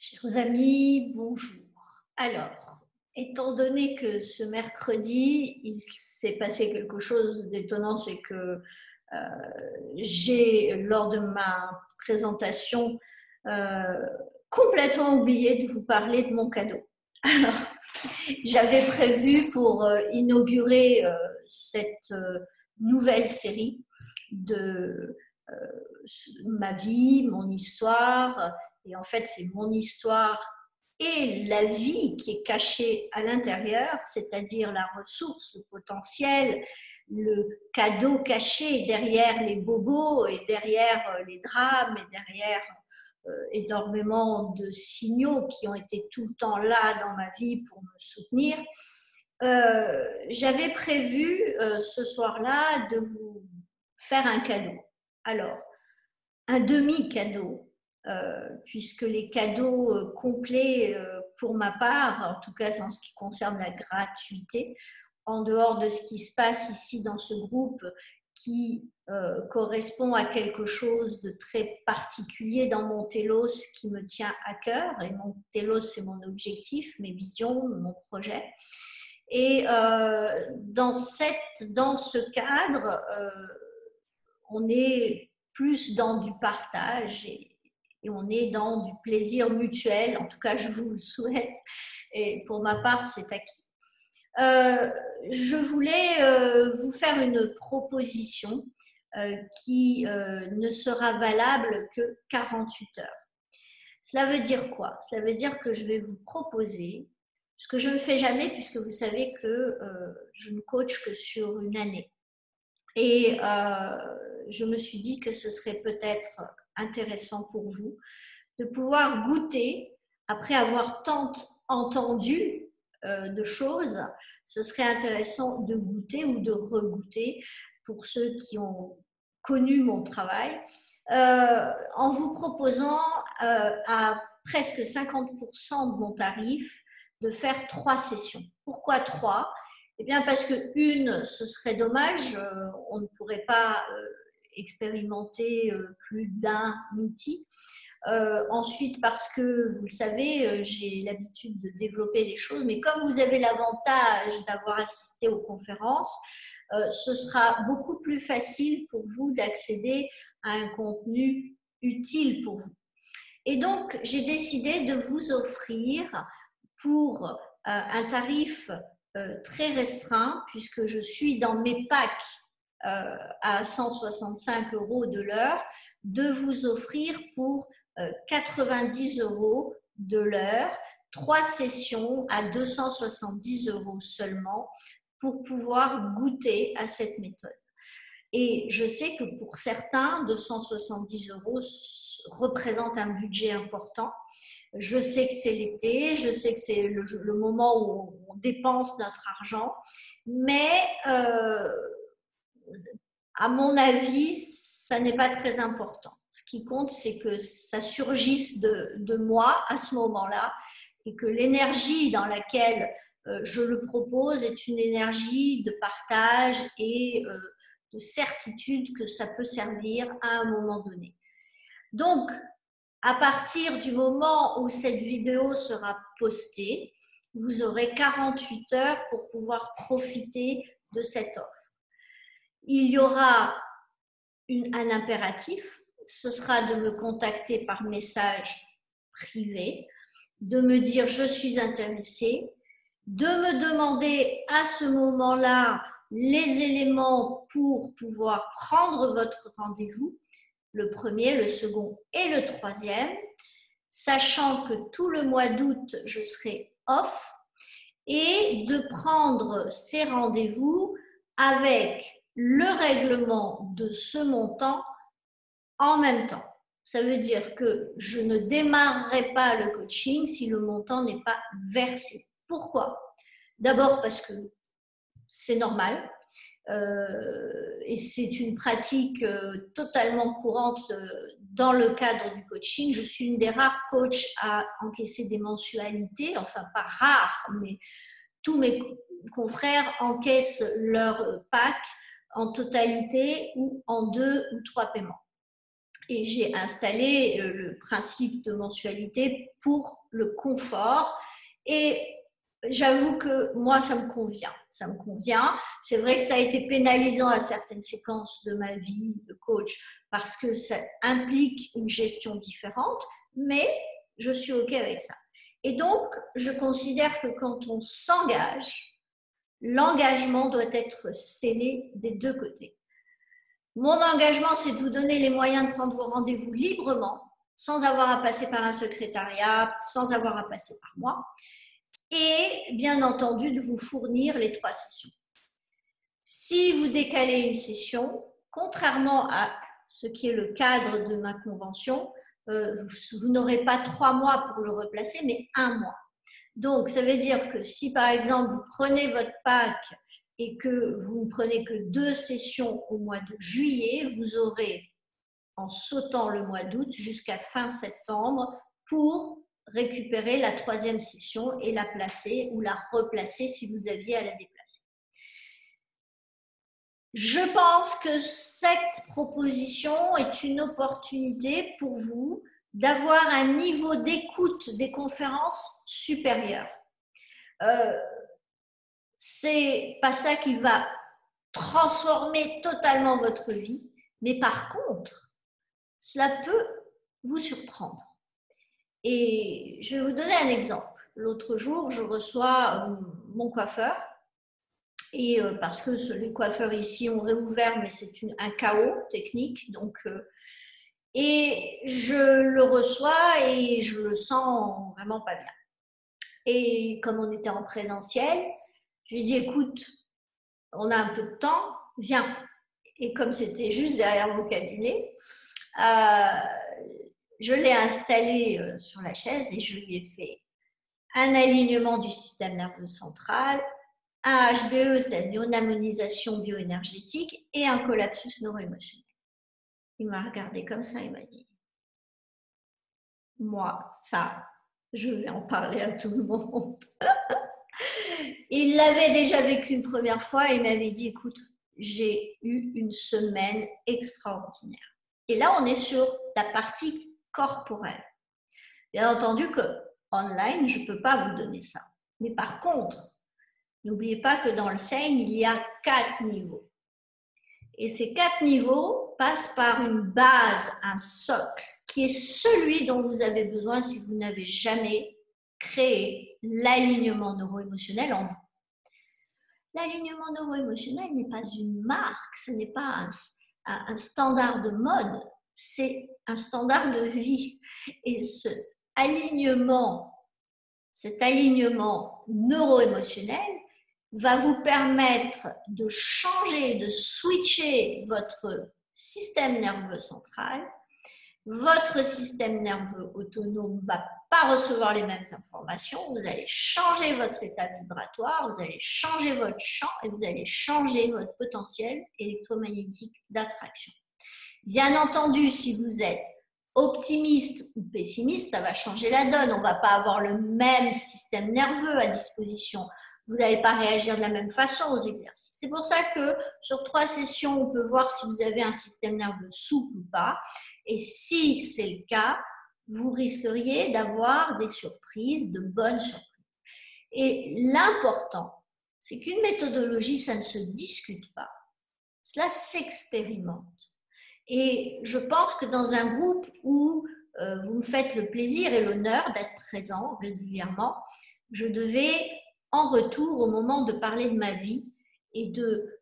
Chers amis, bonjour. Alors, étant donné que ce mercredi, il s'est passé quelque chose d'étonnant, c'est que j'ai, lors de ma présentation, euh, complètement oublié de vous parler de mon cadeau. Alors, j'avais prévu pour inaugurer cette nouvelle série de euh, ma vie, mon histoire, et en fait c'est mon histoire et la vie qui est cachée à l'intérieur, c'est-à-dire la ressource, le potentiel, le cadeau caché derrière les bobos et derrière les drames et derrière énormément de signaux qui ont été tout le temps là dans ma vie pour me soutenir. J'avais prévu ce soir-là de vous faire un cadeau. Alors, un demi-cadeau, puisque les cadeaux complets pour ma part, en tout cas en ce qui concerne la gratuité, en dehors de ce qui se passe ici dans ce groupe qui correspond à quelque chose de très particulier dans mon télos qui me tient à cœur. Et mon télos, c'est mon objectif, mes visions, mon projet. Et dans ce cadre, on est plus dans du partage et on est dans du plaisir mutuel. En tout cas, je vous le souhaite. Et pour ma part, c'est acquis. Je voulais vous faire une proposition qui ne sera valable que 48 heures. Cela veut dire quoi? Cela veut dire que je vais vous proposer, ce que je ne fais jamais puisque vous savez que je ne coach que sur une année. Et je me suis dit que ce serait peut-être intéressant pour vous de pouvoir goûter, après avoir tant entendu de choses, ce serait intéressant de goûter ou de regoûter pour ceux qui ont connu mon travail, en vous proposant à presque 50% de mon tarif de faire 3 sessions. Pourquoi 3? Eh bien parce que une, ce serait dommage, on ne pourrait pas expérimenter plus d'un outil. Ensuite, parce que, vous le savez, j'ai l'habitude de développer les choses, mais comme vous avez l'avantage d'avoir assisté aux conférences, ce sera beaucoup plus facile pour vous d'accéder à un contenu utile pour vous. Et donc, j'ai décidé de vous offrir pour un tarif très restreint, puisque je suis dans mes packs à 165 € de l'heure, de vous offrir pour 90 € de l'heure, 3 sessions à 270 € seulement pour pouvoir goûter à cette méthode. Et je sais que pour certains, 270 € représente un budget important. Je sais que c'est l'été, je sais que c'est le moment où on dépense notre argent, mais à mon avis, ça n'est pas très important. Ce qui compte, c'est que ça surgisse de moi à ce moment-là et que l'énergie dans laquelle je le propose est une énergie de partage et de certitude que ça peut servir à un moment donné. Donc, à partir du moment où cette vidéo sera postée, vous aurez 48 heures pour pouvoir profiter de cette offre. Il y aura un impératif, ce sera de me contacter par message privé, de me dire je suis intéressée, de me demander à ce moment-là les éléments pour pouvoir prendre votre rendez-vous, le premier, le second et le troisième, sachant que tout le mois d'août, je serai off, et de prendre ces rendez-vous avec le règlement de ce montant en même temps. Ça veut dire que je ne démarrerai pas le coaching si le montant n'est pas versé. Pourquoi? D'abord parce que c'est normal et c'est une pratique totalement courante dans le cadre du coaching. Je suis une des rares coachs à encaisser des mensualités, enfin pas rares, mais tous mes confrères encaissent leur pack en totalité ou en 2 ou 3 paiements. Et j'ai installé le principe de mensualité pour le confort. Et j'avoue que moi, ça me convient. Ça me convient. C'est vrai que ça a été pénalisant à certaines séquences de ma vie de coach parce que ça implique une gestion différente, mais je suis OK avec ça. Et donc, je considère que quand on s'engage, l'engagement doit être scellé des deux côtés. Mon engagement, c'est de vous donner les moyens de prendre vos rendez-vous librement, sans avoir à passer par un secrétariat, sans avoir à passer par moi, et bien entendu de vous fournir les 3 sessions. Si vous décalez une session, contrairement à ce qui est le cadre de ma convention, vous n'aurez pas 3 mois pour le replacer, mais 1 mois. Donc, ça veut dire que si par exemple vous prenez votre pack et que vous ne prenez que 2 sessions au mois de juillet, vous aurez, en sautant le mois d'août, jusqu'à fin septembre pour récupérer la 3e session et la placer ou la replacer si vous aviez à la déplacer. Je pense que cette proposition est une opportunité pour vous d'avoir un niveau d'écoute des conférences supérieur. C'est pas ça qui va transformer totalement votre vie, mais par contre, cela peut vous surprendre. Et je vais vous donner un exemple. L'autre jour, je reçois mon coiffeur, et parce que les coiffeurs ici ont réouvert, mais c'est un chaos technique, donc et je le reçois et je le sens vraiment pas bien. Et comme on était en présentiel, je lui ai dit, écoute, on a un peu de temps, viens. Et comme c'était juste derrière mon cabinet, je l'ai installé sur la chaise et je lui ai fait un alignement du système nerveux central, un HBE, c'est-à-dire une harmonisation bioénergétique, et un collapsus neuro-émotionnel. Il m'a regardé comme ça, il m'a dit, moi, ça, je vais en parler à tout le monde. Il l'avait déjà vécu une première fois et il m'avait dit, écoute, j'ai eu une semaine extraordinaire. Et là, on est sur la partie corporelle. Bien entendu que online, je ne peux pas vous donner ça. Mais par contre, n'oubliez pas que dans le SEIN, il y a 4 niveaux. Et ces 4 niveaux passent par une base, un socle, qui est celui dont vous avez besoin si vous n'avez jamais créé l'alignement neuro-émotionnel en vous. L'alignement neuro-émotionnel n'est pas une marque, ce n'est pas un standard de mode, c'est un standard de vie. Et cet alignement neuro-émotionnel va vous permettre de changer, de switcher votre système nerveux central. Votre système nerveux autonome ne va pas recevoir les mêmes informations, vous allez changer votre état vibratoire, vous allez changer votre champ et vous allez changer votre potentiel électromagnétique d'attraction. Bien entendu, si vous êtes optimiste ou pessimiste, ça va changer la donne. On ne va pas avoir le même système nerveux à disposition. Vous n'allez pas réagir de la même façon aux exercices. C'est pour ça que sur 3 sessions, on peut voir si vous avez un système nerveux souple ou pas. Et si c'est le cas, vous risqueriez d'avoir des surprises, de bonnes surprises. Et l'important, c'est qu'une méthodologie, ça ne se discute pas. Cela s'expérimente. Et je pense que dans un groupe où vous me faites le plaisir et l'honneur d'être présent régulièrement, je devais, en retour, au moment de parler de ma vie et de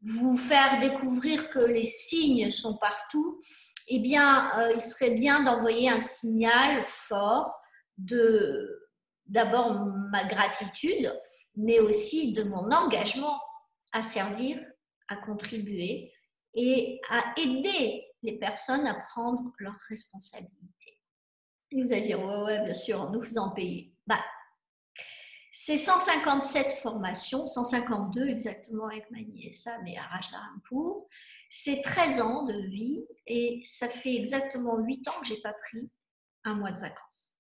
vous faire découvrir que les signes sont partout, eh bien, il serait bien d'envoyer un signal fort d'abord ma gratitude, mais aussi de mon engagement à servir, à contribuer et à aider les personnes à prendre leurs responsabilités. Et vous allez dire, ouais, bien sûr, en nous faisant payer. C'est 157 formations, 152 exactement avec Mani et Sam et Rajarampour. C'est 13 ans de vie et ça fait exactement 8 ans que je n'ai pas pris un mois de vacances.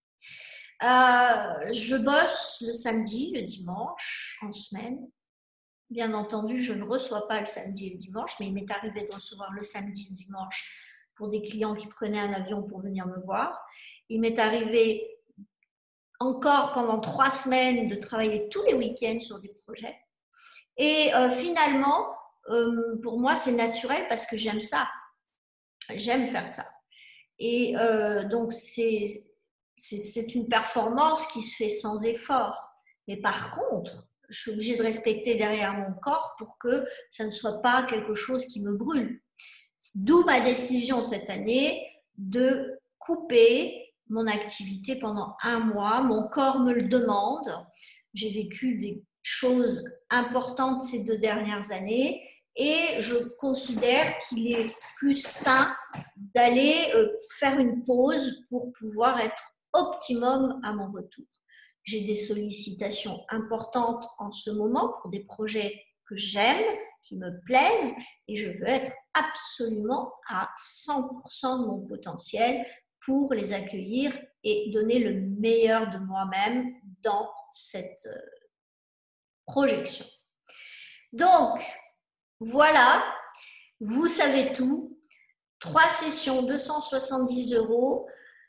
Je bosse le samedi, le dimanche, en semaine. Bien entendu, je ne reçois pas le samedi et le dimanche, mais il m'est arrivé de recevoir le samedi et le dimanche pour des clients qui prenaient un avion pour venir me voir. Il m'est arrivé encore pendant 3 semaines de travailler tous les week-ends sur des projets. Et finalement, pour moi, c'est naturel parce que j'aime ça. J'aime faire ça. Et donc, c'est une performance qui se fait sans effort. Mais par contre, je suis obligée de respecter derrière mon corps pour que ça ne soit pas quelque chose qui me brûle. D'où ma décision cette année de couper mon activité pendant 1 mois. Mon corps me le demande. J'ai vécu des choses importantes ces 2 dernières années et je considère qu'il est plus sain d'aller faire une pause pour pouvoir être optimum à mon retour. J'ai des sollicitations importantes en ce moment pour des projets que j'aime, qui me plaisent, et je veux être absolument à 100% de mon potentiel pour les accueillir et donner le meilleur de moi-même dans cette projection. Donc, voilà, vous savez tout. 3 sessions, 270 €.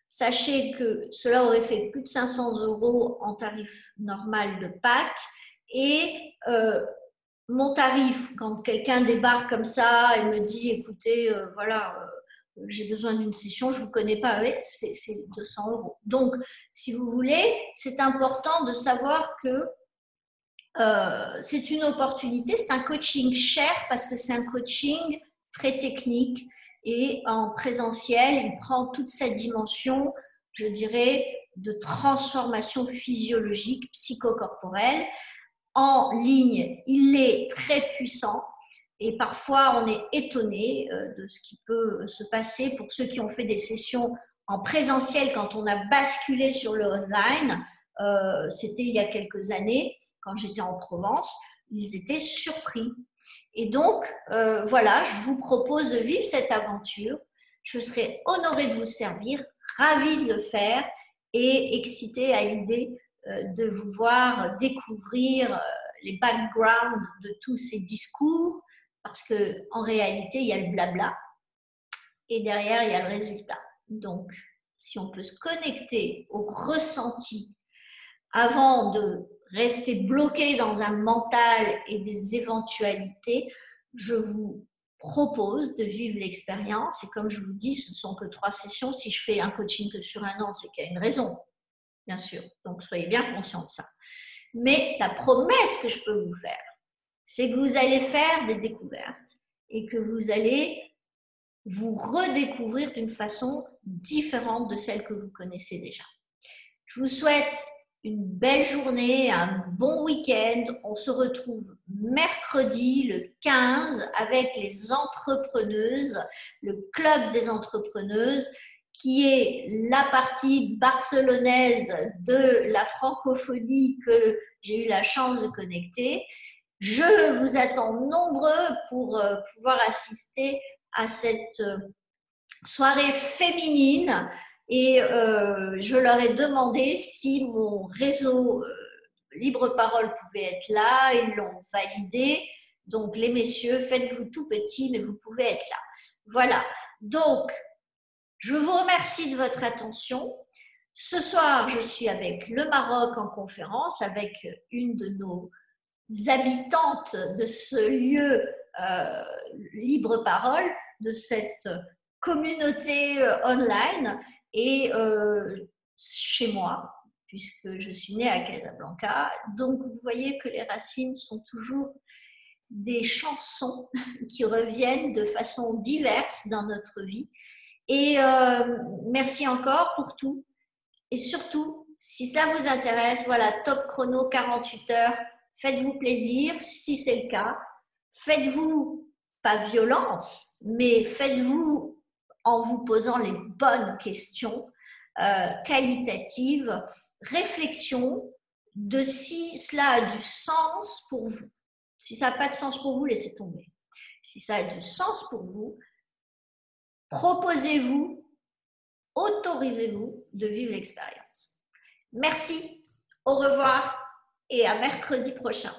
Sachez que cela aurait fait plus de 500 € en tarif normal de Pâques. Et mon tarif, quand quelqu'un débarque comme ça et me dit, écoutez, voilà, j'ai besoin d'une session, je ne vous connais pas, oui, c'est 200 €. Donc, si vous voulez, c'est important de savoir que c'est une opportunité, c'est un coaching cher parce que c'est un coaching très technique et en présentiel, il prend toute cette dimension, je dirais, de transformation physiologique, psychocorporelle. En ligne, il est très puissant et parfois on est étonné de ce qui peut se passer pour ceux qui ont fait des sessions en présentiel quand on a basculé sur le online. C'était il y a quelques années, quand j'étais en Provence, ils étaient surpris. Et donc, voilà, je vous propose de vivre cette aventure. Je serai honorée de vous servir, ravie de le faire et excitée à l'idée de vous voir découvrir les backgrounds de tous ces discours, parce qu'en réalité, il y a le blabla et derrière, il y a le résultat. Donc, si on peut se connecter au ressenti avant de rester bloqué dans un mental et des éventualités, je vous propose de vivre l'expérience. Et comme je vous dis, ce ne sont que 3 sessions. Si je fais un coaching que sur 1 an, c'est qu'il y a une raison, bien sûr. Donc, soyez bien conscients de ça. Mais la promesse que je peux vous faire, c'est que vous allez faire des découvertes et que vous allez vous redécouvrir d'une façon différente de celle que vous connaissez déjà. Je vous souhaite une belle journée, un bon week-end. On se retrouve mercredi le 15 avec les entrepreneuses, le club des entrepreneuses, qui est la partie barcelonaise de la francophonie que j'ai eu la chance de connecter. Je vous attends nombreux pour pouvoir assister à cette soirée féminine et je leur ai demandé si mon réseau Libre Parole pouvait être là, ils l'ont validé. Donc les messieurs, faites-vous tout petit, mais vous pouvez être là. Voilà, donc je vous remercie de votre attention. Ce soir, je suis avec le Maroc en conférence, avec une de nos habitantes de ce lieu Libre Parole, de cette communauté online et chez moi, puisque je suis née à Casablanca. Donc, vous voyez que les racines sont toujours des chansons qui reviennent de façon diverse dans notre vie. Et merci encore pour tout. Et surtout, si ça vous intéresse, voilà, top chrono 48 heures, faites-vous plaisir si c'est le cas. Faites-vous, pas violence, mais faites-vous en vous posant les bonnes questions qualitatives, réflexion de si cela a du sens pour vous. Si ça n'a pas de sens pour vous, laissez tomber. Si ça a du sens pour vous, proposez-vous, autorisez-vous de vivre l'expérience. Merci, au revoir et à mercredi prochain.